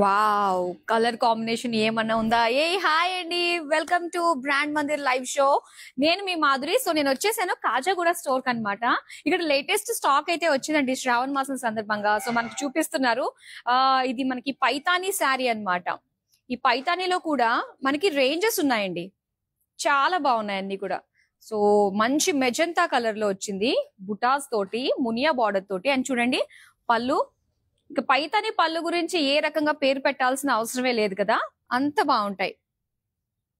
Wow! Colour combination ఏమన్నా ఉందా? Hi అండి. Welcome to brand Mandir live show. నేను మీ మాధురి. సో నేను వచ్చేసాను కాజాగూడ స్టోర్ కనమాట. ఇక్కడ లేటెస్ట్ స్టాక్ అయితే వచ్చిందండి శ్రావణ మాసం సందర్భంగా. సో మనకి చూపిస్తున్నారు. ఇది మనకి పైతానీ శారీ అన్నమాట. ఈ పైతానీలో కూడా మనకి రేంజెస్ ఉన్నాయండి. చాలా బాగున్నాయి అన్ని కూడా. సో మంచి మెజంతా కలర్ లో వచ్చింది. బుటాస్ తోటి, మునియా బార్డర్ తోటి. అండ్ చూడండి పళ్ళు. ఇక పైతాని పళ్ళు గురించి ఏ రకంగా పేరు పెట్టాల్సిన అవసరమే లేదు కదా, అంత బాగుంటాయి.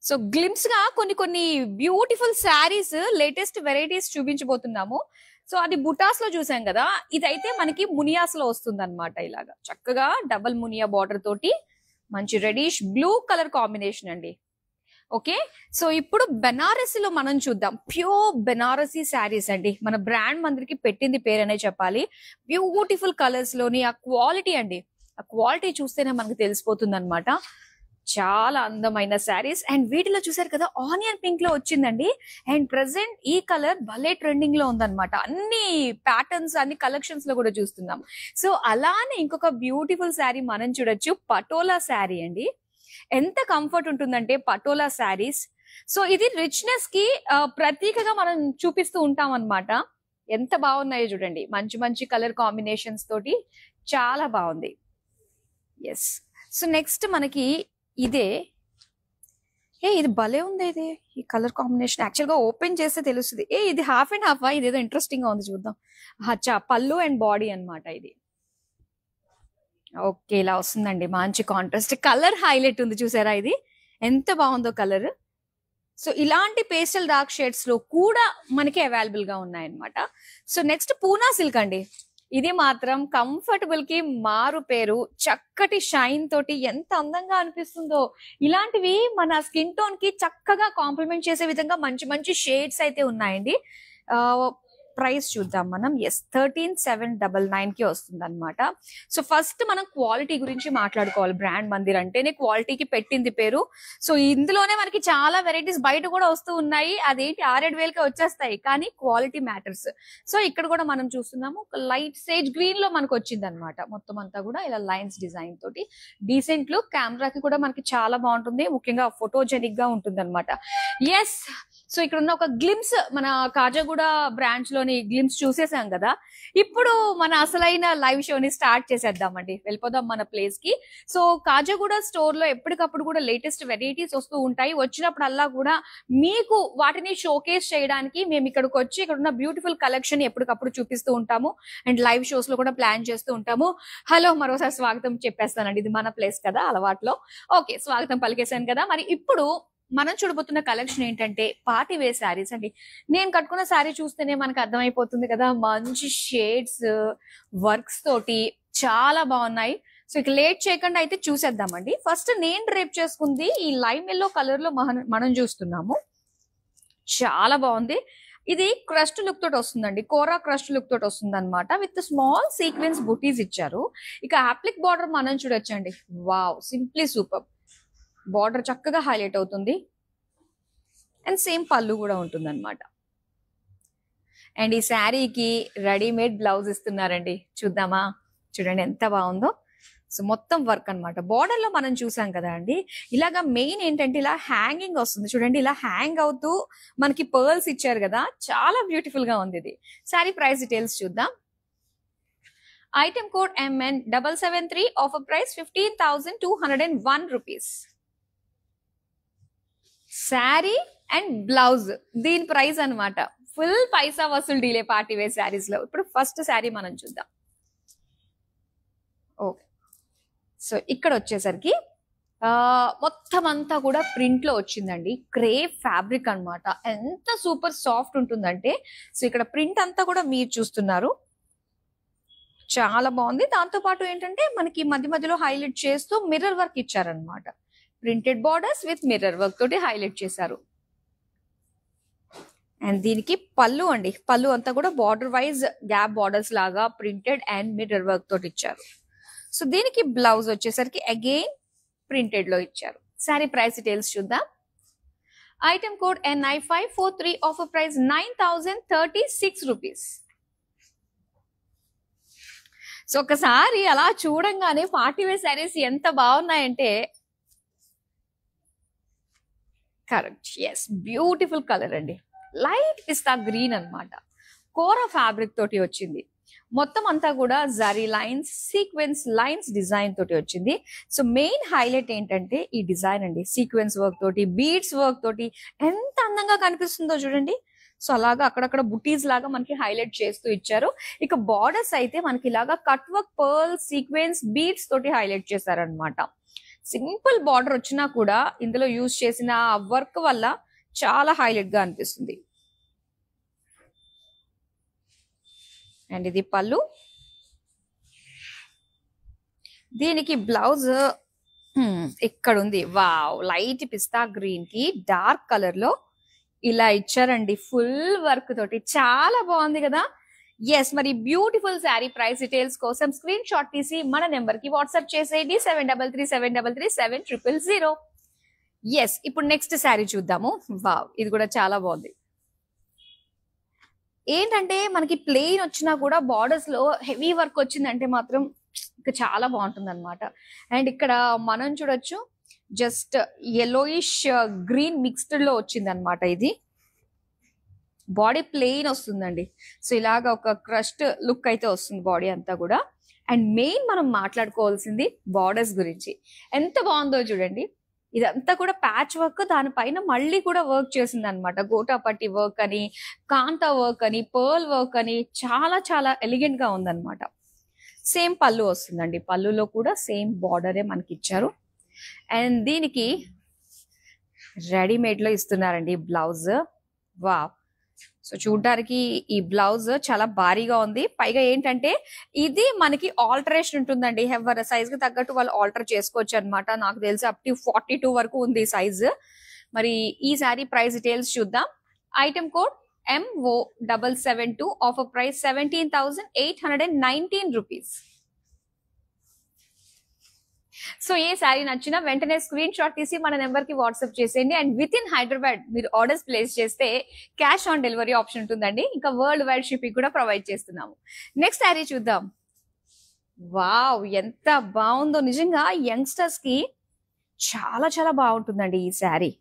సో గ్లిమ్స్ గా కొన్ని కొన్ని బ్యూటిఫుల్ శారీస్, లేటెస్ట్ వెరైటీస్ చూపించబోతున్నాము. సో అది బుటాస్ లో చూసాం కదా, ఇదైతే మనకి మునియాస్ లో వస్తుంది అనమాట. ఇలాగా చక్కగా డబల్ మునియా బార్డర్ తోటి మంచి రెడిష్ బ్లూ కలర్ కాంబినేషన్ అండి. ఓకే, సో ఇప్పుడు బెనారసీలో మనం చూద్దాం. ప్యూర్ బెనారసీ శారీస్ అండి. మన బ్రాండ్ మందిరికి పెట్టింది పేరనే చెప్పాలి. బ్యూటిఫుల్ కలర్స్ లోని ఆ క్వాలిటీ అండి, ఆ క్వాలిటీ చూస్తేనే మనకు తెలిసిపోతుంది అనమాట. చాలా అందమైన శారీస్. అండ్ వీటిలో చూసారు కదా ఆనియన్ పింక్ లో వచ్చిందండి. అండ్ ప్రెసెంట్ ఈ కలర్ భలే ట్రెండింగ్ లో ఉందన్నమాట. అన్ని ప్యాటర్న్స్, అన్ని కలెక్షన్స్ లో కూడా చూస్తున్నాం. సో అలానే ఇంకొక బ్యూటిఫుల్ శారీ మనం చూడొచ్చు. పటోలా శారీ అండి. ఎంత కంఫర్ట్ ఉంటుందంటే పటోలా శారీస్. సో ఇది రిచ్నెస్ కి ప్రతీకగా మనం చూపిస్తూ ఉంటాం అన్నమాట. ఎంత బాగున్నాయో చూడండి, మంచి మంచి కలర్ కాంబినేషన్స్ తోటి చాలా బాగుంది. ఎస్, సో నెక్స్ట్ మనకి ఇదే. ఇది భలే ఉంది. ఈ కలర్ కాంబినేషన్ యాక్చువల్ గా ఓపెన్ చేస్తే తెలుస్తుంది. ఇది హాఫ్ అండ్ హాఫ్. ఇదేదో ఇంట్రెస్టింగ్ గా ఉంది, చూద్దాం. అచ్చా, పళ్ళు అండ్ బాడీ అన్నమాట ఇది. ఓకే, ఇలా వస్తుందండి. మంచి కాంట్రాస్ట్ కలర్ హైలైట్ ఉంది, చూసారా ఇది ఎంత బాగుందో కలర్. సో ఇలాంటి పేస్టల్ డార్క్ షేడ్స్ లో కూడా మనకి అవైలబుల్ గా ఉన్నాయన్నమాట. సో నెక్స్ట్ పూనా సిల్క్ అండి. ఇది మాత్రం కంఫర్టబుల్ కి మారు పేరు. చక్కటి షైన్ తోటి ఎంత అందంగా అనిపిస్తుందో. ఇలాంటివి మన స్కిన్ టోన్ కి చక్కగా కాంప్లిమెంట్ చేసే విధంగా మంచి మంచి షేడ్స్ అయితే ఉన్నాయండి. ప్రైస్ చూద్దాం మనం. 13,799 కి వస్తుంది అనమాట. సో ఫస్ట్ మనం క్వాలిటీ గురించి మాట్లాడుకోవాలి. బ్రాండ్ మందిర్ అంటేనే క్వాలిటీకి పెట్టింది పేరు. సో ఇందులోనే మనకి చాలా వెరైటీస్ బయట కూడా వస్తూ ఉన్నాయి. అదేంటి 6,000-7,000కే వచ్చేస్తాయి, కానీ క్వాలిటీ మ్యాటర్స్. సో ఇక్కడ కూడా మనం చూస్తున్నాము లైట్ సేజ్ గ్రీన్ లో మనకు వచ్చింది అనమాట. మొత్తం అంతా కూడా ఇలా లైన్స్ డిజైన్ తోటి డీసెంట్ లుక్. కెమెరాకి కూడా మనకి చాలా బాగుంటుంది, ముఖ్యంగా ఫోటోజెనిక్ గా ఉంటుంది అనమాట. ఎస్, సో ఇక్కడ ఉన్న ఒక గ్లిమ్స్, మన కాజాగూడ బ్రాంచ్ లోని గ్లిమ్స్ చూసేసాం కదా. ఇప్పుడు మన అసలైన లైవ్ షోని స్టార్ట్ చేసేద్దామండి. వెళ్ళిపోదాం మన ప్లేస్ కి. సో కాజాగూడ స్టోర్ లో ఎప్పటికప్పుడు కూడా లేటెస్ట్ వెరైటీస్ వస్తూ ఉంటాయి. వచ్చినప్పుడల్లా కూడా మీకు వాటిని షోకేస్ చేయడానికి మేము ఇక్కడికి వచ్చి ఇక్కడ ఉన్న బ్యూటిఫుల్ కలెక్షన్ ఎప్పటికప్పుడు చూపిస్తూ ఉంటాము. అండ్ లైవ్ షోస్ లో కూడా ప్లాన్ చేస్తూ ఉంటాము. హలో, మరోసారి స్వాగతం చెప్పేస్తానండి. ఇది మన ప్లేస్ కదా అలవాట్లో. ఓకే, స్వాగతం పలికేశాను కదా. మరి ఇప్పుడు మనం చూడబోతున్న కలెక్షన్ ఏంటంటే పార్టీ వేర్ శారీస్ అండి. నేను కట్టుకున్న శారీ చూస్తేనే మనకు అర్థమైపోతుంది కదా, మంచి షేడ్స్, వర్క్స్ తోటి చాలా బాగున్నాయి. సో ఇక లేట్ చేయకుండా అయితే చూసేద్దామండి. ఫస్ట్ నేను డ్రేప్ చేసుకుంది ఈ లైమ్ ఎల్లో కలర్ లో మనం చూస్తున్నాము. చాలా బాగుంది. ఇది క్రస్ట్ లుక్ తోటి వస్తుందండి. కోరా క్రస్ట్ లుక్ తోటి వస్తుంది అనమాట. విత్ స్మాల్ సీక్వెన్స్ బుటీస్ ఇచ్చారు. ఇక అప్లిక్ బార్డర్ మనం చూడొచ్చండి. Wow, simply super. బార్డర్ చక్కగా హైలైట్ అవుతుంది. అండ్ సేమ్ పళ్ళు కూడా ఉంటుంది అనమాట. అండ్ ఈ శారీకి రెడీమేడ్ బ్లౌజ్ ఇస్తున్నారండి. చూద్దామా? చూడండి ఎంత బాగుందో. సో మొత్తం వర్క్ అనమాట. బార్డర్ లో మనం చూసాం కదా అండి, ఇలాగా మెయిన్ ఏంటంటే ఇలా హ్యాంగింగ్ వస్తుంది. చూడండి, ఇలా హ్యాంగ్ అవుతూ మనకి పర్ల్స్ ఇచ్చారు కదా, చాలా బ్యూటిఫుల్ గా ఉంది ఇది. శారీ ప్రైస్ డీటెయిల్స్ చూద్దాం. Item code MN773. Offer price 15,201 rupees. Sari and blouse దీని ప్రైస్ అనమాట. ఫుల్ పైసా వసూలు డీలే పార్టీ వేర్ శారీస్ లో. ఇప్పుడు ఫస్ట్ శారీ మనం చూద్దాం. ఓకే, సో ఇక్కడ వచ్చేసరికి మొత్తం అంతా కూడా ప్రింట్ లో వచ్చిందండి. క్రేప్ ఫ్యాబ్రిక్ అన్నమాట. ఎంత సూపర్ సాఫ్ట్ ఉంటుందంటే, సో ఇక్కడ ప్రింట్ అంతా కూడా మీరు చూస్తున్నారు, చాలా బాగుంది. దాంతో పాటు ఏంటంటే మనకి మధ్య మధ్యలో హైలైట్ చేస్తూ మిర్రర్ వర్క్ ఇచ్చారనమాట. Printed borders with mirror work తోటి హైలైట్ చేశారు. అండ్ దీనికి పళ్ళు అండి. పళ్ళు అంతా కూడా బార్డర్ వైజ్ గ్యాప్ బార్డర్స్ లాగా ప్రింటెడ్ అండ్ మిర్రర్ వర్క్ తోటి ఇచ్చారు. సో దీనికి బ్లౌజ్ వచ్చేసరికి అగైన్ ప్రింటెడ్ లో ఇచ్చారు. శారీ ప్రైస్ డీటెయిల్స్ చూద్దాం. Item code NI543. Offer price 9,036 rupees. So ఒకసారి అలా చూడంగానే పార్టీ వేర్ శారీస్ ఎంత బాగున్నాయంటే, కరెక్ట్, ఎస్, బ్యూటిఫుల్ కలర్ అండి. లైట్ పిస్తా గ్రీన్ అన్నమాట. కోరా ఫ్యాబ్రిక్ తోటి వచ్చింది. మొత్తం అంతా కూడా zari lines, sequence lines design తోటి వచ్చింది. సో మెయిన్ హైలైట్ ఏంటంటే ఈ డిజైన్ అండి. సీక్వెన్స్ వర్క్ తోటి, బీడ్స్ వర్క్ తోటి ఎంత అందంగా కనిపిస్తుందో చూడండి. సో అలాగా అక్కడక్కడ బుటీస్ లాగా మనకి హైలైట్ చేస్తూ ఇచ్చారు. ఇక బార్డర్స్ అయితే మనకి ఇలాగా cut work, pearl, sequence, beads తోటి హైలైట్ చేశారనమాట. సింపుల్ బార్డర్ వచ్చినా కూడా ఇందులో యూజ్ చేసిన వర్క్ వల్ల చాలా హైలైట్ గా అనిపిస్తుంది. అండ్ ఇది పళ్ళు. దీనికి బ్లౌజ్ ఇక్కడ ఉంది. వావ్, లైట్ పిస్తా గ్రీన్ కి డార్క్ కలర్ లో ఇలా ఇచ్చారండి, ఫుల్ వర్క్ తోటి. చాలా బాగుంది కదా. ఎస్, మరి బ్యూటిఫుల్ శారీ ప్రైస్ డీటెయిల్స్ కోసం స్క్రీన్ షాట్ తీసి మన నెంబర్ కి వాట్సాప్ చేసేయండి 7337337000. ఎస్, ఇప్పుడు నెక్స్ట్ శారీ చూద్దాము. వావ్, ఇది కూడా చాలా బాగుంది. ఏంటంటే మనకి ప్లెయిన్ వచ్చినా కూడా బార్డర్స్ లో హెవీ వర్క్ వచ్చిందంటే మాత్రం ఇంకా చాలా బాగుంటుంది అనమాట. అండ్ ఇక్కడ మనం చూడొచ్చు జస్ట్ yellowish గ్రీన్ మిక్స్డ్ లో వచ్చింది అనమాట. ఇది బాడీ ప్లెయిన్ వస్తుందండి. సో ఇలాగ ఒక క్రష్డ్ లుక్ అయితే వస్తుంది బాడీ అంతా కూడా. అండ్ మెయిన్ మనం మాట్లాడుకోవాల్సింది బార్డర్స్ గురించి. ఎంత బాగుందో చూడండి. ఇదంతా కూడా ప్యాచ్ వర్క్, దానిపైన మళ్ళీ కూడా వర్క్ చేసింది అనమాట. గోటాపట్టి వర్క్ అని, కాంతా వర్క్ అని, పర్ల్ వర్క్ అని చాలా చాలా ఎలిగెంట్ గా ఉందన్నమాట. సేమ్ పళ్ళు వస్తుందండి. పళ్ళులో కూడా సేమ్ బార్డరే మనకి ఇచ్చారు. అండ్ దీనికి రెడీమేడ్ లో ఇస్తున్నారండి బ్లౌజ్. వావ్, సో చూడడానికి ఈ బ్లౌజ్ చాలా భారీగా ఉంది. పైగా ఏంటంటే ఇది మనకి ఆల్టరేషన్ ఉంటుందండి. ఎవరి సైజ్ కి తగ్గట్టు వాళ్ళు ఆల్టర్ చేసుకోవచ్చు అనమాట. నాకు తెలిసి అప్ టు 42 వరకు ఉంది సైజ్. మరి ఈ సారీ ప్రైస్ డీటెయిల్స్ చూద్దాం. Item code MO772, offer price 17,819 rupees. So ఏ శారీ నచ్చినా వెంటనే స్క్రీన్ షాట్ తీసి మన నెంబర్ కి వాట్సాప్ చేసేయండి. అండ్ విత్ ఇన్ హైదరాబాద్ మీరు ఆర్డర్స్ ప్లేస్ చేస్తే క్యాష్ ఆన్ డెలివరీ ఆప్షన్ ఉంటుందండి. ఇంకా వరల్డ్ వైడ్ షిప్పింగ్ కూడా ప్రొవైడ్ చేస్తున్నాము. నెక్స్ట్ శారీ చూద్దాం. వావ్, ఎంత బాగుందో నిజంగా. యంగ్స్టర్స్ కి చాలా చాలా బాగుంటుందండి ఈ శారీ.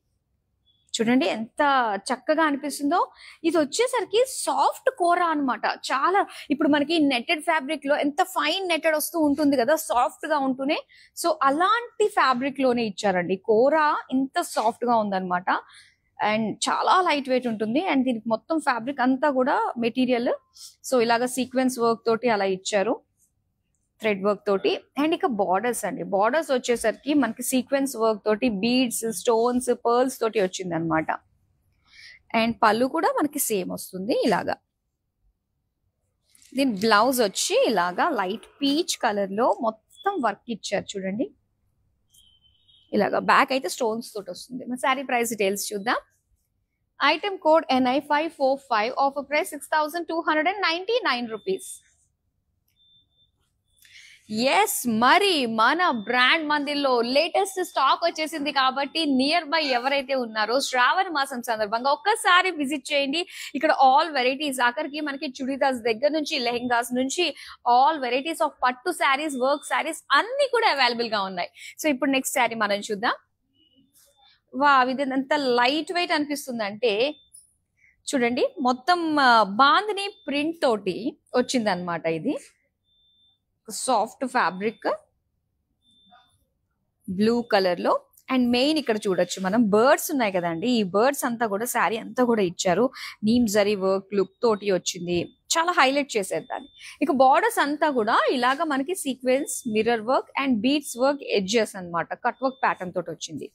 చూడండి ఎంత చక్కగా అనిపిస్తుందో. ఇది వచ్చేసరికి సాఫ్ట్ కోరా అన్నమాట. చాలా, ఇప్పుడు మనకి నెట్టెడ్ ఫ్యాబ్రిక్ లో ఎంత ఫైన్ నెట్టెడ్ వస్తూ ఉంటుంది కదా, సాఫ్ట్ గా ఉంటూనే. సో అలాంటి ఫ్యాబ్రిక్ లోనే ఇచ్చారండి. కోరా ఇంత సాఫ్ట్ గా ఉందన్నమాట. అండ్ చాలా లైట్ వెయిట్ ఉంటుంది. అండ్ దీనికి మొత్తం ఫ్యాబ్రిక్ అంతా కూడా మెటీరియల్ సో ఇలాగ సీక్వెన్స్ వర్క్ తోటి అలా ఇచ్చారు, థ్రెడ్ వర్క్ తోటి. అండ్ ఇక బార్డర్స్ అండి. బార్డర్స్ వచ్చేసరికి మనకి సీక్వెన్స్ వర్క్ తోటి, బీడ్స్, స్టోన్స్, పర్ల్స్ తోటి వచ్చింది అనమాట. అండ్ పళ్ళు కూడా మనకి సేమ్ వస్తుంది ఇలాగా. దీని బ్లౌజ్ వచ్చి ఇలాగా లైట్ పీచ్ కలర్ లో మొత్తం వర్క్ ఇచ్చారు చూడండి. ఇలాగా బ్యాక్ అయితే స్టోన్స్ తోటి వస్తుంది. మన శారీ ప్రైస్ డీటెయిల్స్ చూద్దాం. Item code NI545, offer price 6,299 rupees. Yes, మరి మన బ్రాండ్ మందిర్లో లేటెస్ట్ స్టాక్ వచ్చేసింది కాబట్టి నియర్ బై ఎవరైతే ఉన్నారో శ్రావణ మాసం సందర్భంగా ఒక్కసారి విజిట్ చేయండి. ఇక్కడ ఆల్ వెరైటీస్, ఆఖరికి మనకి చుడిదార్స్ దగ్గర నుంచి లెహెంగాస్ నుంచి ఆల్ వెరైటీస్ ఆఫ్ పట్టు శారీస్, వర్క్ శారీస్ అన్ని కూడా అవైలబుల్ గా ఉన్నాయి. సో ఇప్పుడు నెక్స్ట్ శారీ మనం చూద్దాం. ఇది ఎంత లైట్ వెయిట్ అనిపిస్తుంది అంటే చూడండి, మొత్తం బాందిని ప్రింట్ తోటి వచ్చింది అనమాట. ఇది సాఫ్ట్ ఫ్యాబ్రిక్ బ్లూ కలర్ లో. అండ్ మెయిన్ ఇక్కడ చూడొచ్చు మనం బర్డ్స్ ఉన్నాయి కదండి. ఈ బర్డ్స్ అంతా కూడా శారీ అంతా కూడా ఇచ్చారు. నీమ్ జరీ వర్క్ లుక్ తోటి వచ్చింది, చాలా హైలైట్ చేసేది దాన్ని. ఇక బార్డర్స్ అంతా కూడా ఇలాగా మనకి sequence, mirror work and beads work edges అన్నమాట, కట్ వర్క్ ప్యాటర్న్ తోటి వచ్చింది.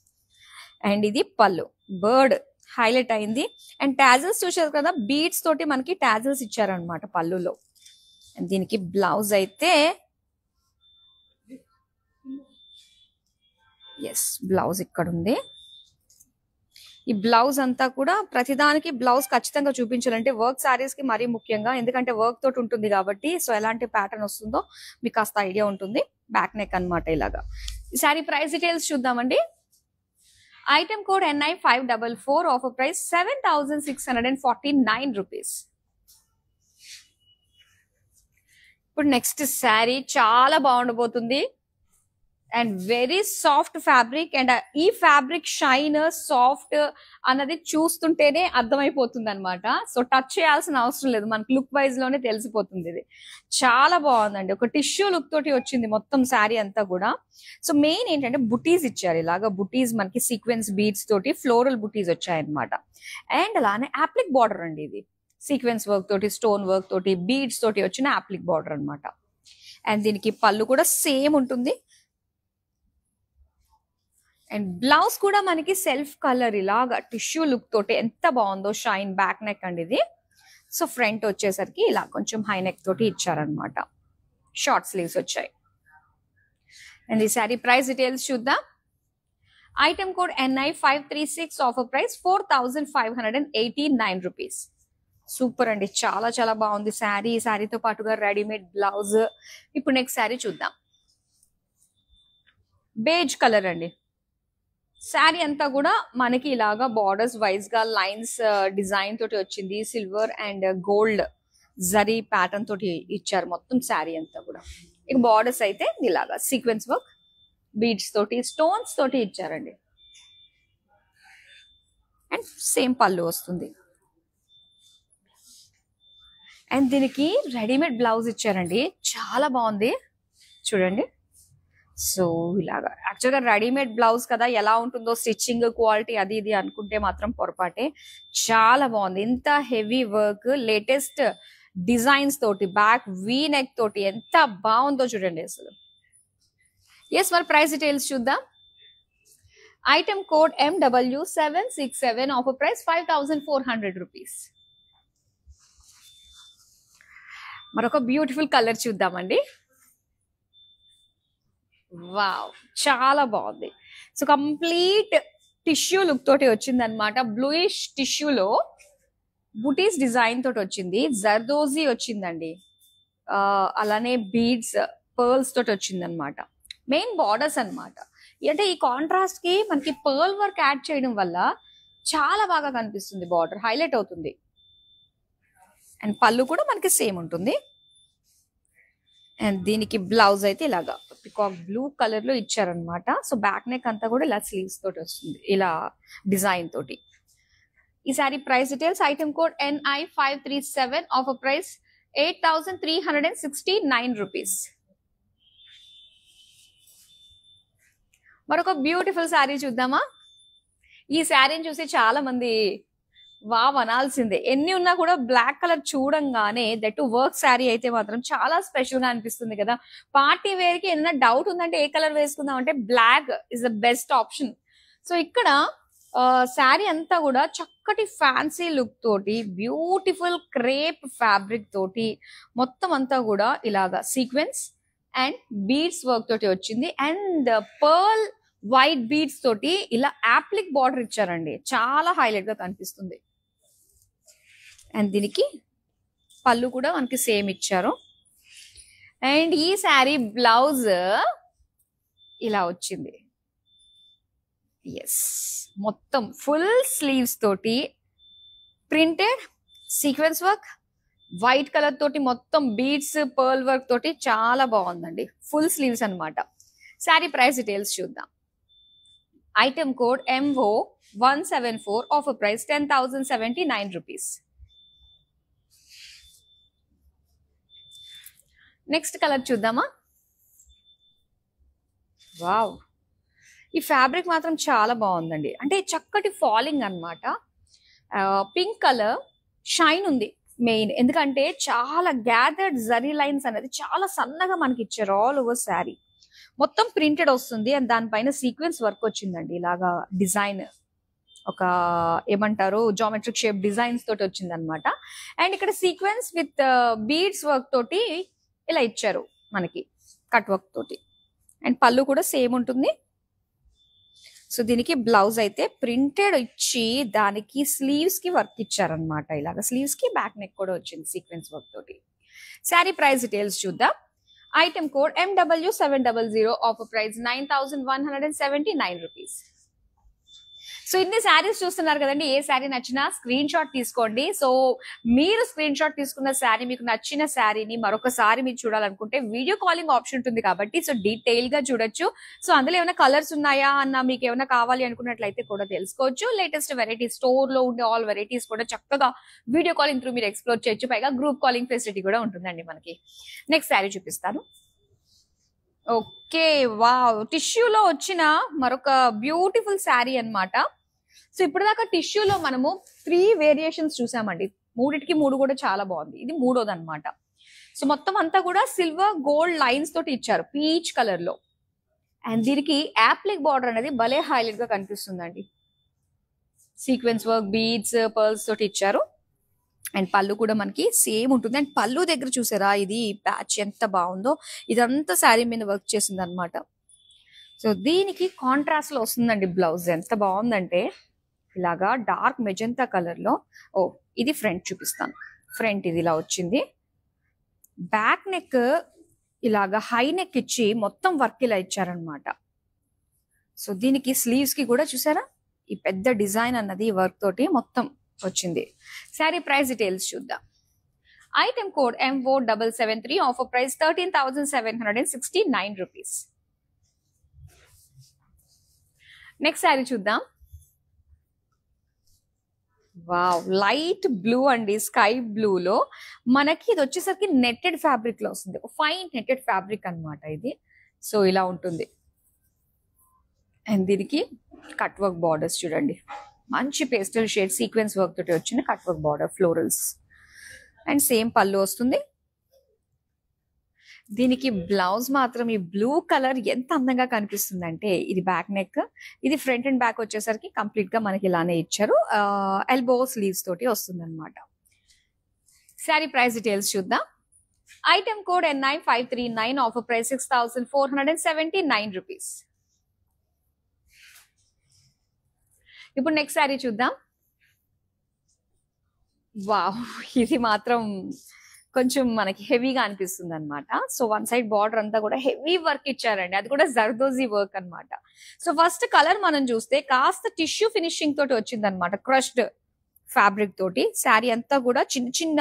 అండ్ ఇది పళ్ళు, బర్డ్ హైలైట్ అయింది. అండ్ టాజిల్స్ చూసారు కదా, బీడ్స్ తోటి మనకి టాజిల్స్ ఇచ్చారనమాట పళ్ళులో. అండ్ దీనికి బ్లౌజ్ అయితే ఎస్, బ్లౌజ్ ఇక్కడ ఉంది. ఈ బ్లౌజ్ అంతా కూడా ప్రతిదానికి బ్లౌజ్ ఖచ్చితంగా చూపించాలంటే వర్క్ శారీస్ కి మరీ ముఖ్యంగా, ఎందుకంటే వర్క్ తోటి ఉంటుంది కాబట్టి. సో ఎలాంటి ప్యాటర్న్ వస్తుందో మీకు కాస్త ఐడియా ఉంటుంది. బ్యాక్ నెక్ అన్నమాట ఇలాగా. ఈ శారీ ప్రైస్ డీటెయిల్స్ చూద్దామండి. Item code NI544, offer price 7,649 rupees. ఇప్పుడు నెక్స్ట్ శారీ చాలా బాగుండబోతుంది and very soft fabric and ఈ ఫ్యాబ్రిక్ షైన్ సాఫ్ట్ అన్నది చూస్తుంటేనే అర్థమైపోతుంది అనమాట. సో టచ్ చేయాల్సిన అవసరం లేదు, మనకి లుక్ వైజ్ లోనే తెలిసిపోతుంది. ఇది చాలా బాగుందండి, ఒక టిష్యూ లుక్ తోటి వచ్చింది మొత్తం శారీ అంతా కూడా. సో మెయిన్ ఏంటంటే బుటీస్ ఇచ్చారు, ఇలాగా బుటీస్ మనకి సీక్వెన్స్ బీడ్స్ తోటి ఫ్లోరల్ బుటీస్ వచ్చాయన్నమాట. అండ్ అలానే యాప్లిక్ బార్డర్ అండి, ఇది సీక్వెన్స్ వర్క్ తోటి స్టోన్ వర్క్ తోటి బీడ్స్ తోటి వచ్చిన యాప్లిక్ బార్డర్ అనమాట. అండ్ దీనికి పళ్ళు కూడా సేమ్ ఉంటుంది. అండ్ బ్లౌజ్ కూడా మనకి సెల్ఫ్ కలర్ ఇలాగా టిష్యూ లుక్ తోటి ఎంత బాగుందో, షైన్ బ్యాక్ నెక్ అండి ఇది. సో ఫ్రంట్ వచ్చేసరికి ఇలా కొంచెం హై నెక్ తోటి ఇచ్చారనమాట, షార్ట్ స్లీవ్స్ వచ్చాయి. అండ్ ఈ సారీ ప్రైస్ డీటెయిల్స్ చూద్దాం. Item code NI536, offer price 4589 rupees. Super అండి, చాలా చాలా బాగుంది శారీ. ఈ శారీతో పాటుగా రెడీమేడ్ బ్లౌజ్. ఇప్పుడు నెక్స్ట్ శారీ చూద్దాం. బేజ్ కలర్ అండి, శారీ అంతా కూడా మనకి ఇలాగా బార్డర్స్ వైజ్ గా లైన్స్ డిజైన్ తోటి వచ్చింది. Silver and gold zari pattern తోటి ఇచ్చారు మొత్తం శారీ అంతా కూడా. ఇక బార్డర్స్ అయితే ఇలాగా సీక్వెన్స్ వర్క్ బీడ్స్ తోటి స్టోన్స్ తోటి ఇచ్చారండి. అండ్ సేమ్ పళ్ళు వస్తుంది. అండ్ దీనికి రెడీమేడ్ బ్లౌజ్ ఇచ్చారండి, చాలా బాగుంది చూడండి. సో ఇలాగా యాక్చువల్గా రెడీమేడ్ బ్లౌజ్ కదా, ఎలా ఉంటుందో స్టిచ్చింగ్ క్వాలిటీ అది ఇది అనుకుంటే మాత్రం పొరపాటే. చాలా బాగుంది, ఇంత హెవీ వర్క్ లేటెస్ట్ డిజైన్స్ తోటి బ్యాక్ వీ నెక్ తోటి ఎంత బాగుందో చూడండి అసలు. ఎస్, మరి ప్రైస్ డీటెయిల్స్ చూద్దాం. Item code MW767, offer price 5400 rupees. మరొక బ్యూటిఫుల్ కలర్ చూద్దామండి. వావ్, చాలా బాగుంది. సో కంప్లీట్ టిష్యూ లుక్ తోటి వచ్చింది అనమాట. బ్లూయిష్ టిష్యూలో బుటీస్ డిజైన్ తోటి వచ్చింది, జర్దోజీ వచ్చిందండి, అలానే బీడ్స్ పర్ల్స్ తోటి వచ్చింది అనమాట. మెయిన్ బార్డర్స్ అనమాట. అంటే ఈ కాంట్రాస్ట్ కి మనకి పర్ల్ వర్క్ యాడ్ చేయడం వల్ల చాలా బాగా కనిపిస్తుంది, బార్డర్ హైలైట్ అవుతుంది. అండ్ పళ్ళు కూడా మనకి సేమ్ ఉంటుంది. అండ్ దీనికి బ్లౌజ్ అయితే ఇలాగా పికాక్ బ్లూ కలర్ లో ఇచ్చారనమాట. సో బ్యాక్ నెక్ అంతా కూడా ఇలా స్లీవ్స్ తోటి వస్తుంది, ఇలా డిజైన్ తోటి. ఈ sari price details. Item code NI537, offer price 8369 rupees. మరొక బ్యూటిఫుల్ శారీ చూద్దామా. ఈ శారీని చూసి చాలా మంది వావ్ అనాల్సిందే. ఎన్ని ఉన్నా కూడా బ్లాక్ కలర్ చూడంగానే, దట్ వర్క్ శారీ అయితే మాత్రం చాలా స్పెషల్ గా అనిపిస్తుంది కదా. పార్టీ వేర్ కి ఏదైనా డౌట్ ఉందంటే ఏ కలర్ వేసుకుందాం అంటే black is the best option. So ఇక్కడ శారీ అంతా కూడా చక్కటి ఫ్యాన్సీ లుక్ తోటి బ్యూటిఫుల్ క్రేప్ ఫ్యాబ్రిక్ తోటి మొత్తం అంతా కూడా ఇలాగా సీక్వెన్స్ అండ్ బీడ్స్ వర్క్ తోటి వచ్చింది. అండ్ పర్ల్ వైట్ బీడ్స్ తోటి ఇలా యాప్లిక్ బార్డర్ ఇచ్చారండి, చాలా హైలైట్ గా కనిపిస్తుంది. అండ్ దీనికి పళ్ళు కూడా మనకి సేమ్ ఇచ్చారు. అండ్ ఈ శారీ బ్లౌజ్ ఇలా వచ్చింది. ఎస్, మొత్తం ఫుల్ స్లీవ్స్ తోటి printed sequence work white colour తోటి మొత్తం బీడ్స్ పర్ల్ వర్క్ తోటి చాలా బాగుందండి. ఫుల్ స్లీవ్స్ అనమాట. శారీ ప్రైస్ డీటెయిల్స్ చూద్దాం. Item code MO174, offer price 10,079 rupees. Next colour చూద్దామా. వావ్, ఈ ఫ్యాబ్రిక్ మాత్రం చాలా బాగుందండి. అంటే చక్కటి ఫాలింగ్ అన్నమాట. పింక్ కలర్ షైన్ ఉంది మెయిన్, ఎందుకంటే చాలా గ్యాదర్డ్ జరీ లైన్స్ అనేది చాలా సన్నగా మనకి ఇచ్చారు ఆల్ ఓవర్ శారీ. మొత్తం ప్రింటెడ్ వస్తుంది అండ్ దానిపైన సీక్వెన్స్ వర్క్ వచ్చిందండి, ఇలాగా డిజైన్ ఒక ఏమంటారు జామెట్రిక్ షేప్ డిజైన్స్ తోటి వచ్చింది అనమాట. అండ్ ఇక్కడ సీక్వెన్స్ విత్ బీడ్స్ వర్క్ తోటి ఇలా ఇచ్చారు మనకి కట్ వర్క్ తోటి. అండ్ పళ్ళు కూడా సేమ్ ఉంటుంది. సో దీనికి బ్లౌజ్ అయితే ప్రింటెడ్ ఇచ్చి దానికి స్లీవ్స్ కి వర్క్ ఇచ్చారనమాట. ఇలాగా స్లీవ్స్ కి బ్యాక్ నెక్ కూడా వచ్చింది సీక్వెన్స్ వర్క్ తోటి. శారీ ప్రైస్ డీటెయిల్స్ చూద్దాం. Item code MW700, offer price 9,179 rupees. So ఇన్ని శారీస్ చూస్తున్నారు కదండి, ఏ శారీ నచ్చినా స్క్రీన్ షాట్ తీసుకోండి. సో మీరు స్క్రీన్ షాట్ తీసుకున్న శారీ, మీకు నచ్చిన శారీని మరొకసారి మీరు చూడాలనుకుంటే వీడియో కాలింగ్ ఆప్షన్ ఉంటుంది కాబట్టి సో డీటెయిల్ గా చూడొచ్చు. సో అందులో ఏమైనా కలర్స్ ఉన్నాయా అన్న, మీకు ఏమైనా కావాలి అనుకున్నట్లయితే కూడా తెలుసుకోవచ్చు. లేటెస్ట్ వెరైటీస్, స్టోర్ లో ఉండే ఆల్ వెరైటీస్ కూడా చక్కగా వీడియో కాలింగ్ త్రూ మీరు ఎక్స్ప్లోర్ చేయొచ్చు. పైగా గ్రూప్ కాలింగ్ ఫెసిలిటీ కూడా ఉంటుందండి మనకి. నెక్స్ట్ శారీ చూపిస్తాను. ఓకే, వావ్, టిష్యూలో వచ్చిన మరొక బ్యూటిఫుల్ శారీ అన్నమాట. సో ఇప్పుడు దాకా టిష్యూలో మనము 3 వేరియేషన్స్ చూసామండి. 3టికి 3 కూడా చాలా బాగుంది. ఇది 3వది అనమాట. సో మొత్తం అంతా కూడా సిల్వర్ గోల్డ్ లైన్స్ తోటి ఇచ్చారు పీచ్ కలర్ లో. అండ్ దీనికి యాప్లిక్ బార్డర్ అనేది భలే హైలైట్ గా కనిపిస్తుందండి. సీక్వెన్స్ వర్క్, బీడ్స్, పర్ల్స్ తోటి ఇచ్చారు. అండ్ పళ్ళు కూడా మనకి సేమ్ ఉంటుంది. అండ్ పళ్ళు దగ్గర చూసారా, ఇది ప్యాచ్ ఎంత బాగుందో, ఇదంతా శారీ మీద వర్క్ చేసింది అనమాట. సో దీనికి కాంట్రాస్ట్ లో వస్తుందండి బ్లౌజ్. ఎంత బాగుందంటే ఇలాగా డార్క్ మెజెంతా కలర్ లో. ఓ, ఇది ఫ్రంట్ చూపిస్తాను. ఫ్రంట్ ఇది ఇలా వచ్చింది. బ్యాక్ నెక్ ఇలాగా హై నెక్ ఇచ్చి మొత్తం వర్క్ ఇలా ఇచ్చారనమాట. సో దీనికి స్లీవ్స్ కి కూడా చూసారా, ఈ పెద్ద డిజైన్ అన్నది వర్క్ తోటి మొత్తం వచ్చింది. శారీ ప్రైస్ డీటెయిల్స్ చూద్దాం. Item code MO773, offer price 13,769 rupees. Next sari చూద్దాం. వావ్, లైట్ బ్లూ అండి, స్కై బ్లూ లో మనకి ఇది వచ్చేసరికి నెట్టెడ్ ఫ్యాబ్రిక్ లో వస్తుంది. ఫైన్ నెట్టెడ్ ఫ్యాబ్రిక్ అన్నమాట ఇది. సో ఇలా ఉంటుంది. అండ్ దీనికి కట్ వర్క్ బార్డర్స్ చూడండి, మంచి పేస్టల్ షేడ్ సీక్వెన్స్ వర్క్ తోటి వచ్చిన cut work border, florals. And same పళ్ళు వస్తుంది. దీనికి బ్లౌజ్ మాత్రం ఈ బ్లూ కలర్ ఎంత అందంగా కనిపిస్తుంది అంటే, ఇది బ్యాక్ నెక్, ఇది ఫ్రంట్ అండ్ బ్యాక్ వచ్చేసరికి కంప్లీట్ గా మనకి ఇలానే ఇచ్చారు. ఎల్బో స్లీవ్స్ తోటి వస్తుంది అనమాట. శారీ ప్రైస్ డీటెయిల్స్ చూద్దాం. Item code NI539, offer price 6,479 rupees. ఇప్పుడు నెక్స్ట్ శారీ చూద్దాం. వావ్, ఇది మాత్రం కొంచెం మనకి హెవీగా అనిపిస్తుంది అనమాట. సో వన్ సైడ్ బార్డర్ అంతా కూడా హెవీ వర్క్ ఇచ్చారండి, అది కూడా జర్దోజీ వర్క్ అన్నమాట. సో ఫస్ట్ కలర్ మనం చూస్తే కాస్త టిష్యూ ఫినిషింగ్ తోటి వచ్చింది అనమాట, క్రష్డ్ ఫ్యాబ్రిక్ తోటి. శారీ అంతా కూడా చిన్న చిన్న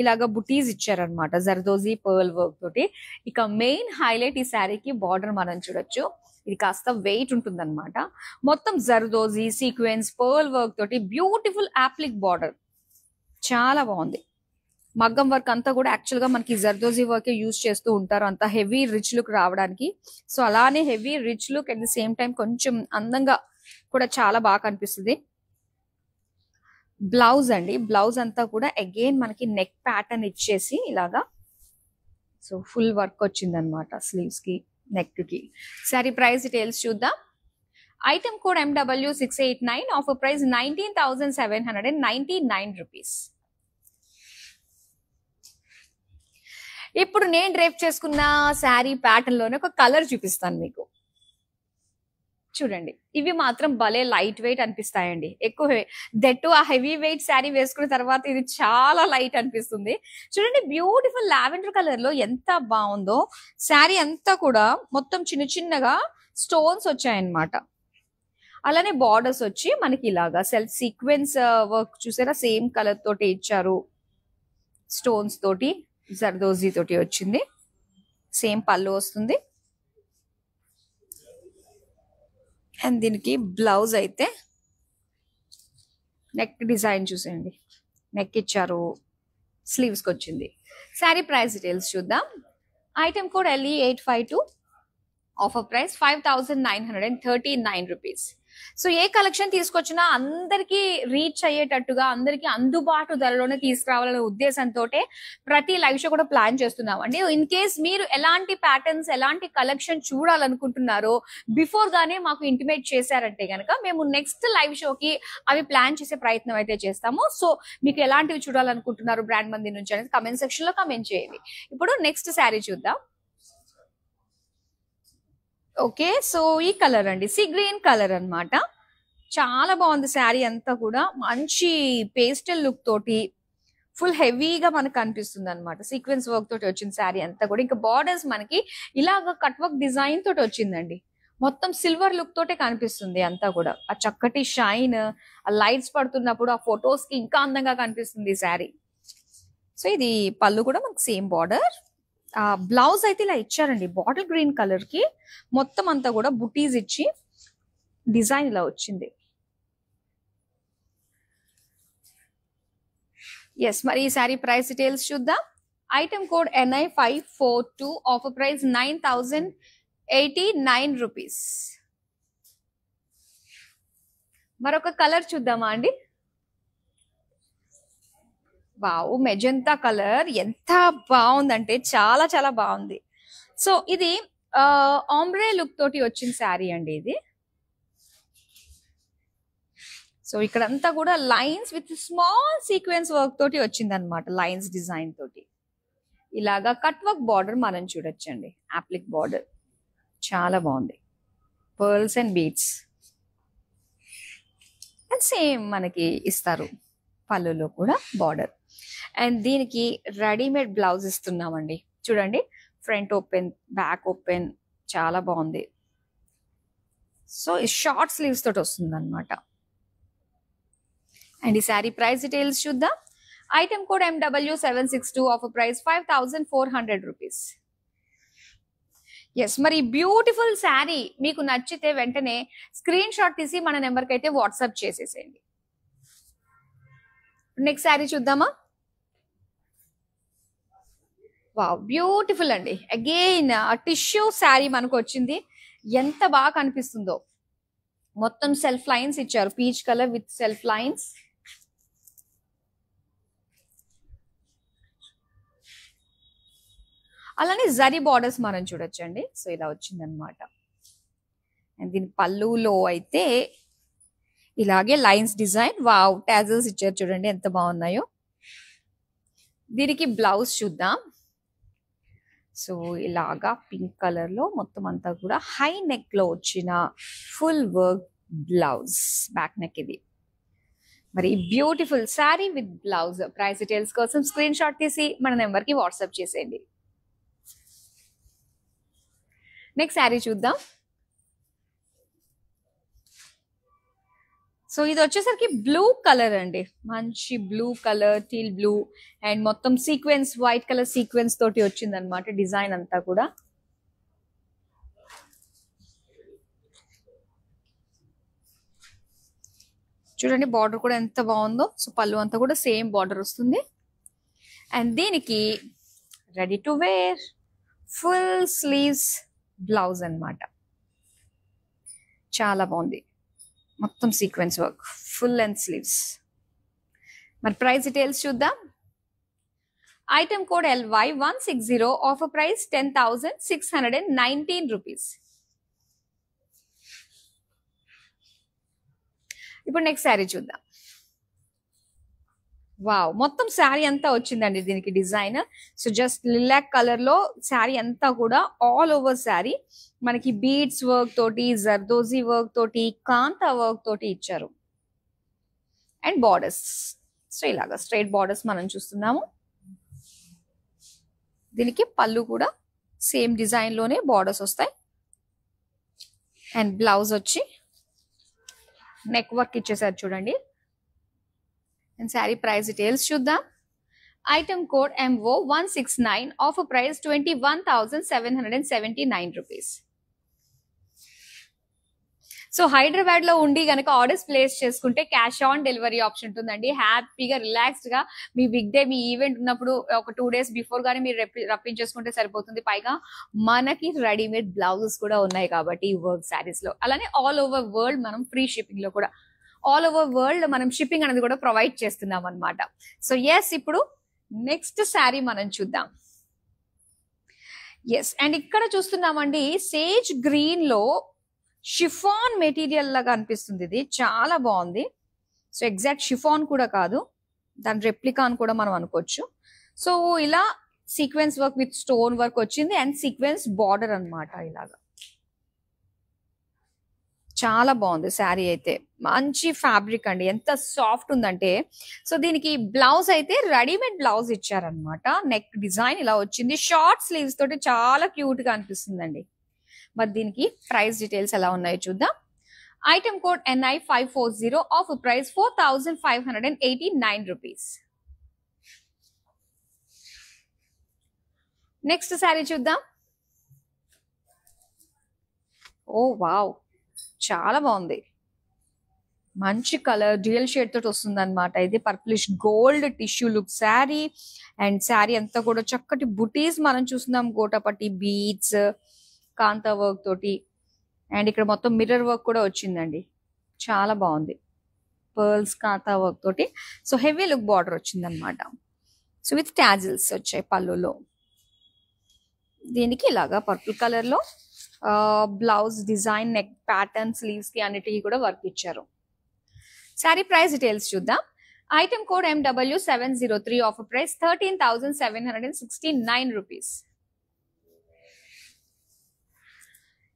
ఇలాగా బుటీస్ ఇచ్చారనమాట, జర్దోజీ పర్ల్ వర్క్ తోటి. ఇక మెయిన్ హైలైట్ ఈ శారీకి బార్డర్ మనం చూడొచ్చు. ఇది కాస్త వెయిట్ ఉంటుంది అనమాట. మొత్తం జర్దోజీ సీక్వెన్స్ పర్ల్ వర్క్ తోటి బ్యూటిఫుల్ యాప్లిక్ బార్డర్, చాలా బాగుంది. మగ్గం వర్క్ అంతా కూడా యాక్చువల్ గా మనకి జర్దోజీ వర్క్ యూజ్ చేస్తూ ఉంటారు, అంత హెవీ రిచ్ లుక్ రావడానికి. సో అలానే heavy rich look at the same time కొంచెం అందంగా కూడా చాలా బాగా కనిపిస్తుంది. బ్లౌజ్ అండి, బ్లౌజ్ అంతా కూడా అగైన్ మనకి నెక్ ప్యాటర్న్ ఇచ్చేసి ఇలాగా, సో ఫుల్ వర్క్ వచ్చింది అనమాట స్లీవ్స్ కి, నెక్ కి. శారీ ప్రైస్ డీటెయిల్స్ చూద్దాం. Item code MW689, offer price 19,799 rupees. ఇప్పుడు నేను డ్రేప్ చేసుకున్న శారీ ప్యాటర్న్ లోనే ఒక కలర్ చూపిస్తాను మీకు. చూడండి, ఇవి మాత్రం భలే లైట్ వెయిట్ అనిపిస్తాయండి. ఎక్కువ దట్టు ఆ హెవీ వెయిట్ శారీ వేసుకున్న తర్వాత ఇది చాలా లైట్ అనిపిస్తుంది. చూడండి, బ్యూటిఫుల్ లావెండర్ కలర్ లో ఎంత బాగుందో. శారీ అంతా కూడా మొత్తం చిన్న చిన్నగా స్టోన్స్ వచ్చాయన్నమాట. అలానే బార్డర్స్ వచ్చి మనకి ఇలాగా సెల్ఫ్ సీక్వెన్స్ వర్క్ చూసారా, సేమ్ కలర్ తోటి ఇచ్చారు. స్టోన్స్ తోటి జర్దోజీ తోటి వచ్చింది. సేమ్ పళ్ళు వస్తుంది. అండ్ దీనికి బ్లౌజ్ అయితే నెక్ డిజైన్ చూసేయండి, నెక్ ఇచ్చారు, స్లీవ్స్ కి వచ్చింది. శారీ ప్రైస్ డీటెయిల్స్ చూద్దాం. Item code LE852, offer price 5,939 rupees. So ఏ కలెక్షన్ తీసుకొచ్చినా అందరికి రీచ్ అయ్యేటట్టుగా, అందరికి అందుబాటు ధరలోనే తీసుకురావాలనే ఉద్దేశంతో ప్రతి లైవ్ షో కూడా ప్లాన్ చేస్తున్నాం అండి. ఇన్ కేస్ మీరు ఎలాంటి ప్యాటర్న్స్, ఎలాంటి కలెక్షన్ చూడాలనుకుంటున్నారో బిఫోర్ గానే మాకు ఇంటిమేట్ చేశారంటే గనక మేము నెక్స్ట్ లైవ్ షోకి అవి ప్లాన్ చేసే ప్రయత్నం అయితే చేస్తాము. సో మీకు ఎలాంటివి చూడాలనుకుంటున్నారు బ్రాండ్ మంది నుంచి అనేది కమెంట్ సెక్షన్ లో కమెంట్ చేయండి. ఇప్పుడు నెక్స్ట్ శారీ చూద్దాం. ఓకే, సో ఈ కలర్ అండి, సీ గ్రీన్ కలర్ అన్నమాట. చాలా బాగుంది శారీ అంతా కూడా, మంచి పేస్టల్ లుక్ తోటి ఫుల్ హెవీగా మనకు కనిపిస్తుంది అనమాట. సీక్వెన్స్ వర్క్ తోటి వచ్చింది శారీ అంతా కూడా. ఇంకా బార్డర్స్ మనకి ఇలాగ కట్ వర్క్ డిజైన్ తోటి వచ్చిందండి. మొత్తం సిల్వర్ లుక్ తోటే కనిపిస్తుంది అంతా కూడా. ఆ చక్కటి షైన్, ఆ లైట్స్ పడుతున్నప్పుడు ఆ ఫొటోస్ కి ఇంకా అందంగా కనిపిస్తుంది ఈ శారీ. సో ఇది పళ్ళు కూడా మనకు సేమ్ బార్డర్. ఆ బ్లౌజ్ అయితే ఇలా ఇచ్చారండి, బాటిల్ గ్రీన్ కలర్ కి మొత్తం అంతా కూడా బుటీస్ ఇచ్చి డిజైన్ ఇలా వచ్చింది. ఎస్, మరి ఈ శారీ ప్రైస్ డీటెయిల్స్ చూద్దాం. Item code NI542, offer price 9089 rupees. మరొక కలర్ చూద్దామా అండి. వావ్, మెజంతా కలర్ ఎంత బాగుందంటే చాలా చాలా బాగుంది. సో ఇది ఆంబ్రే లుక్ తోటి వచ్చిన శారీ అండి ఇది. సో ఇక్కడంతా కూడా lines with small sequence work తోటి వచ్చింది అనమాట, లైన్స్ డిజైన్ తోటి. ఇలాగా కట్ వర్క్ బార్డర్ మనం చూడొచ్చండి, అప్లిక్ బార్డర్ చాలా బాగుంది. Pearls and beads and same మనకి ఇస్తారు పళ్ళులో కూడా బార్డర్. అండ్ దీనికి రెడీమేడ్ బ్లౌజ్ ఇస్తున్నామండి. చూడండి, ఫ్రంట్ ఓపెన్, బ్యాక్ ఓపెన్, చాలా బాగుంది. సో ఈ షార్ట్ స్లీవ్స్ తోటి వస్తుంది అనమాట. అండ్ ఈ శారీ ప్రైస్ డీటెయిల్స్ చూద్దాం. Item code MW762, offer price 5400 rupees. Yes, మరి బ్యూటిఫుల్ శారీ మీకు నచ్చితే వెంటనే స్క్రీన్ షాట్ తీసి మన నెంబర్కి అయితే వాట్సాప్ చేసేసేయండి. నెక్స్ట్ శారీ చూద్దామా. వావ్, బ్యూటిఫుల్ అండి. అగైన్ టిష్యూ శారీ మనకు వచ్చింది. ఎంత బాగా కనిపిస్తుందో. మొత్తం సెల్ఫ్ లైన్స్ ఇచ్చారు, peach colour with self lines. అలానే జరీ బార్డర్స్ మనం చూడొచ్చండి. సో ఇలా వచ్చింది అనమాట. అండ్ దీని పళ్ళులో అయితే ఇలాగే లైన్స్ డిజైన్, వావ్, టాజల్స్ ఇచ్చారు చూడండి ఎంత బాగున్నాయో. దీనికి బ్లౌజ్ చూద్దాం. సో ఇలాగా పింక్ కలర్ లో మొత్తం అంతా కూడా హై నెక్ లో వచ్చిన full work blouse, back neck ఇది. మరి beautiful sari with blouse price details కోసం స్క్రీన్ షాట్ తీసి మన నెంబర్ కి వాట్సాప్ చేసేయండి. నెక్స్ట్ శారీ చూద్దాం. సో ఇది వచ్చేసరికి బ్లూ కలర్ అండి, మంచి blue colour, teal blue. And మొత్తం సీక్వెన్స్, వైట్ కలర్ సీక్వెన్స్ తోటి వచ్చింది అనమాట డిజైన్ అంతా కూడా. చూడండి బార్డర్ కూడా ఎంత బాగుందో. సో పళ్ళు అంతా కూడా సేమ్ బార్డర్ వస్తుంది. అండ్ దీనికి ready to wear full sleeves blouse అన్నమాట. చాలా బాగుంది, మొత్తం sequence work, full length sleeves. మరి ప్రైస్ డీటెయిల్స్ చూద్దాం. Item code LY160, offer price 10,619 rupees. ఇప్పుడు నెక్స్ట్ శారీ చూద్దాం. వావ్, మొత్తం శారీ అంతా వచ్చిందండి దీనికి design. So just lilac colour లో శారీ అంతా కూడా ఆల్ ఓవర్ శారీ మనకి బీడ్స్ వర్క్ తోటి, జర్దోజీ వర్క్ తోటి, కాంతా వర్క్ తోటి ఇచ్చారు. అండ్ బార్డర్స్, సో ఇలాగా స్ట్రైట్ బార్డర్స్ మనం చూస్తున్నాము. దీనికి పళ్ళు కూడా సేమ్ డిజైన్ లోనే బార్డర్స్ వస్తాయి. అండ్ బ్లౌజ్ వచ్చి నెక్ వర్క్ ఇచ్చేసారు చూడండి. అండ్ శారీ ప్రైస్ డీటెయిల్స్ చూద్దాం. Item code MO169, offer price 21,779 rupees. So Hyderabad లో ఉండి గనక ఆర్డర్స్ ప్లేస్ చేసుకుంటే క్యాష్ ఆన్ డెలివరీ ఆప్షన్ ఉంటుందండి. హ్యాపీగా రిలాక్స్డ్ గా మీ బిగ్ డే, మీ ఈవెంట్ ఉన్నప్పుడు ఒక 2 days బిఫోర్ గానీ మీరు రప్పించేసుకుంటే సరిపోతుంది. పైగా మనకి రెడీమేడ్ బ్లౌజెస్ కూడా ఉన్నాయి కాబట్టి ఈ వర్క్ శారీస్ లో. అలానే ఆల్ ఓవర్ వరల్డ్ మనం ఫ్రీ షిప్పింగ్ లో కూడా, ఆల్ ఓవర్ వరల్డ్ మనం షిప్పింగ్ అనేది కూడా ప్రొవైడ్ చేస్తున్నాం అనమాట. సో ఎస్, ఇప్పుడు నెక్స్ట్ శారీ మనం చూద్దాం. ఎస్, అండ్ ఇక్కడ చూస్తున్నామండి సేజ్ గ్రీన్ లో షిఫాన్ మెటీరియల్ లాగా అనిపిస్తుంది. ఇది చాలా బాగుంది. సో ఎగ్జాక్ట్ షిఫాన్ కూడా కాదు, దాని రెప్లికా అని కూడా మనం అనుకోవచ్చు. సో ఇలా sequence work with stone work వచ్చింది అండ్ సీక్వెన్స్ బార్డర్ అన్నమాట. ఇలాగా చాలా బాగుంది శారీ అయితే. మంచి ఫ్యాబ్రిక్ అండి, ఎంత సాఫ్ట్ ఉందంటే. సో దీనికి బ్లౌజ్ అయితే రెడీమేడ్ బ్లౌజ్ ఇచ్చారనమాట. నెక్ డిజైన్ ఇలా వచ్చింది, షార్ట్ స్లీవ్స్ తోటి చాలా క్యూట్ గా అనిపిస్తుందండి. మరి దీనికి ప్రైస్ డీటెయిల్స్ ఎలా ఉన్నాయో చూద్దాం. Item code NI540, offer price 4589 rupees. Next sari చూద్దాం. ఓ వావ్, చాలా బాగుంది. మంచి కలర్ డ్యూయల్ షేడ్ తోటి వస్తుంది అనమాట. ఇది purplish gold tissue look sari. And sari అంతా కూడా చక్కటి బుటీస్ మనం చూస్తున్నాం. గోటాపట్టి బీడ్స్, కాంతా వర్క్ తోటి. అండ్ ఇక్కడ మొత్తం మిర్రర్ వర్క్ కూడా వచ్చిందండి. చాలా బాగుంది. పర్ల్స్ కాంతా వర్క్ తోటి. సో హెవీ లుక్ బార్డర్ వచ్చింది అనమాట. సో విత్ టాజిల్స్ వచ్చాయి పళ్ళులో. దీనికి ఇలాగా పర్పుల్ కలర్ లో blouse design, neck pattern, sleeves కి అన్నిటికీ కూడా వర్క్ ఇచ్చారు. శారీ ప్రైస్ డీటెయిల్స్ చూద్దాం. Item code MW703, offer price 13,769 rupees.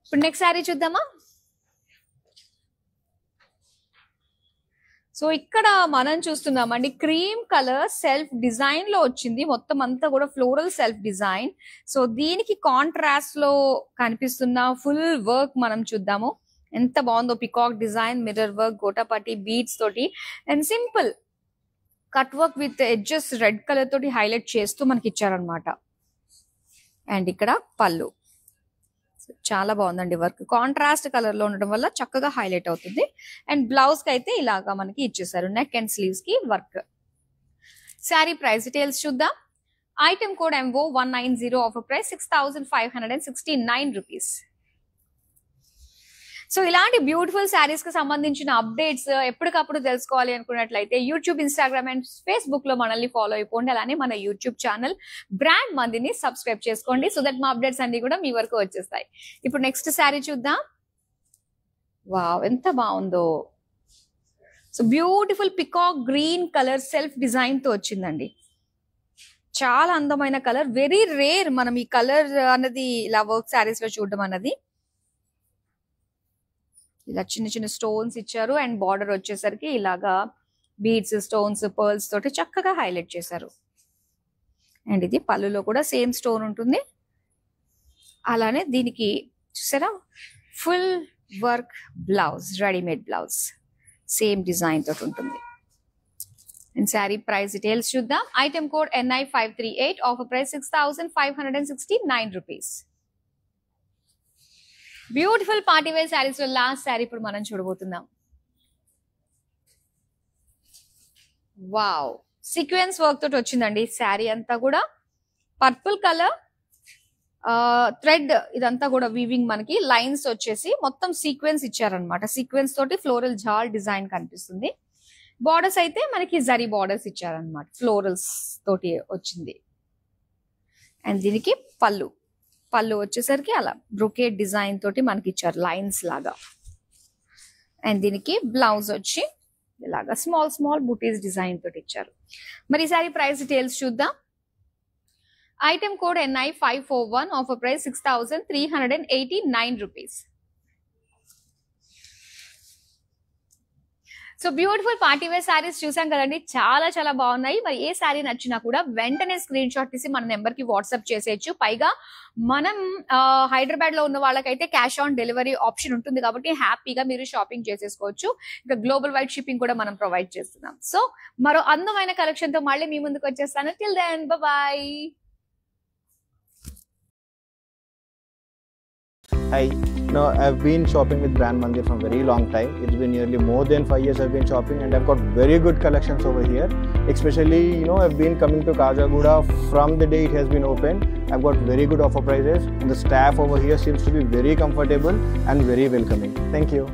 ఇప్పుడు నెక్స్ట్ శారీ చూద్దామా. సో ఇక్కడ మనం చూస్తున్నామండి క్రీమ్ కలర్ సెల్ఫ్ డిజైన్ లో వచ్చింది. మొత్తం అంతా కూడా ఫ్లోరల్ సెల్ఫ్ డిజైన్. సో దీనికి కాంట్రాస్ట్ లో కనిపిస్తున్న ఫుల్ వర్క్ మనం చూద్దాము. ఎంత బాగుందో. Peacock design, mirror work, gota patti beads తోటి and simple cut work with edges red colour తోటి హైలైట్ చేస్తూ మనకి ఇచ్చారనమాట. అండ్ ఇక్కడ పళ్ళు. చాలా బాగుందండి వర్క్. కాంట్రాస్ట్ కలర్ లో ఉండడం వల్ల చక్కగా హైలైట్ అవుతుంది. అండ్ బ్లౌజ్ కి అయితే ఇలాగా మనకి ఇచ్చేసారు. నెక్ అండ్ స్లీవ్స్ కి వర్క్. శారీ ప్రైస్ డీటెయిల్స్ చూద్దాం. Item code MO190, offer price 6,569 rupees. So ఇలాంటి బ్యూటిఫుల్ శారీస్ కి సంబంధించిన అప్డేట్స్ ఎప్పటికప్పుడు తెలుసుకోవాలి అనుకున్నట్లయితే యూట్యూబ్, ఇన్స్టాగ్రామ్ అండ్ ఫేస్బుక్ లో మనల్ని ఫాలో అయిపోండి. అలానే మన యూట్యూబ్ ఛానల్ బ్రాండ్ మందిని సబ్స్క్రైబ్ చేసుకోండి. సో దట్ మా అప్డేట్స్ అన్ని కూడా మీ వరకు వచ్చేస్తాయి. ఇప్పుడు నెక్స్ట్ శారీ చూద్దాం. వావ్, ఎంత బాగుందో. So beautiful peacock green colour self design తో వచ్చిందండి. చాలా అందమైన కలర్. వెరీ రేర్ మనం ఈ కలర్ అన్నది ఇలా వర్క్ శారీస్ లో చూడడం అన్నది. ఇలా చిన్న చిన్న స్టోన్స్ ఇచ్చారు. అండ్ బార్డర్ వచ్చేసరికి ఇలాగా బీడ్స్, స్టోన్స్, పర్ల్స్ తోటి చక్కగా హైలైట్ చేశారు. అండ్ ఇది పళ్ళులో కూడా సేమ్ స్టోన్ ఉంటుంది. అలానే దీనికి చూసారా full work blouse, readymade blouse same design తోటి ఉంటుంది. అండ్ శారీ ప్రైస్ డీటెయిల్స్ చూద్దాం. Item code NI538, offer price 6,569 rupees. Beautiful party wear saris లో లాస్ట్ శారీ ఇప్పుడు మనం చూడబోతున్నాం. వావ్, సీక్వెన్స్ వర్క్ తోటి వచ్చిందండి. శారీ అంతా కూడా పర్పుల్ కలర్ థ్రెడ్, ఇదంతా కూడా వీవింగ్ మనకి లైన్స్ వచ్చేసి మొత్తం సీక్వెన్స్ ఇచ్చారనమాట. సీక్వెన్స్ తోటి ఫ్లోరల్ జాల్ డిజైన్ కనిపిస్తుంది. బార్డర్స్ అయితే మనకి జరీ బార్డర్స్ ఇచ్చారనమాట. ఫ్లోరల్స్ తోటి వచ్చింది. అండ్ దీనికి పళ్ళు వచ్చేసరికి అలా బ్రొకేట్ డిజైన్ తోటి మనకి ఇచ్చారు లైన్స్ లాగా. అండ్ దీనికి బ్లౌజ్ వచ్చి ఇలాగా స్మాల్ స్మాల్ బూటీస్ డిజైన్ తోటి ఇచ్చారు. మరి ఈసారి ప్రైస్ డీటెయిల్స్ చూద్దాం. Item code NI541, offer price 6,389 rupees. So beautiful party wear saris చూసాం కదండి. చాలా చాలా బాగున్నాయి. మరి ఏ శారీ నచ్చినా కూడా వెంటనే స్క్రీన్ షాట్ తీసి మన నెంబర్ కి వాట్సాప్ చేసేయచ్చు. పైగా మనం హైదరాబాద్ లో ఉన్న వాళ్ళకైతే క్యాష్ ఆన్ డెలివరీ ఆప్షన్ ఉంటుంది కాబట్టి హ్యాపీగా మీరు షాపింగ్ చేసేసుకోవచ్చు. ఇంకా గ్లోబల్ వైడ్ షిప్పింగ్ కూడా మనం ప్రొవైడ్ చేస్తున్నాం. సో మరో అందమైన కలెక్షన్ తో మళ్ళీ మీ ముందుకు వచ్చేస్తాను. Till then bye. Hi, no, I've been shopping with Brand Mandir for a very long time. It's been nearly more than 5 years I've been shopping, and I've got very good collections over here. Especially, I've been coming to Kajagoda from the day it has been opened. I've got very good offer prices, and the staff over here seems to be very comfortable and very welcoming. Thank you.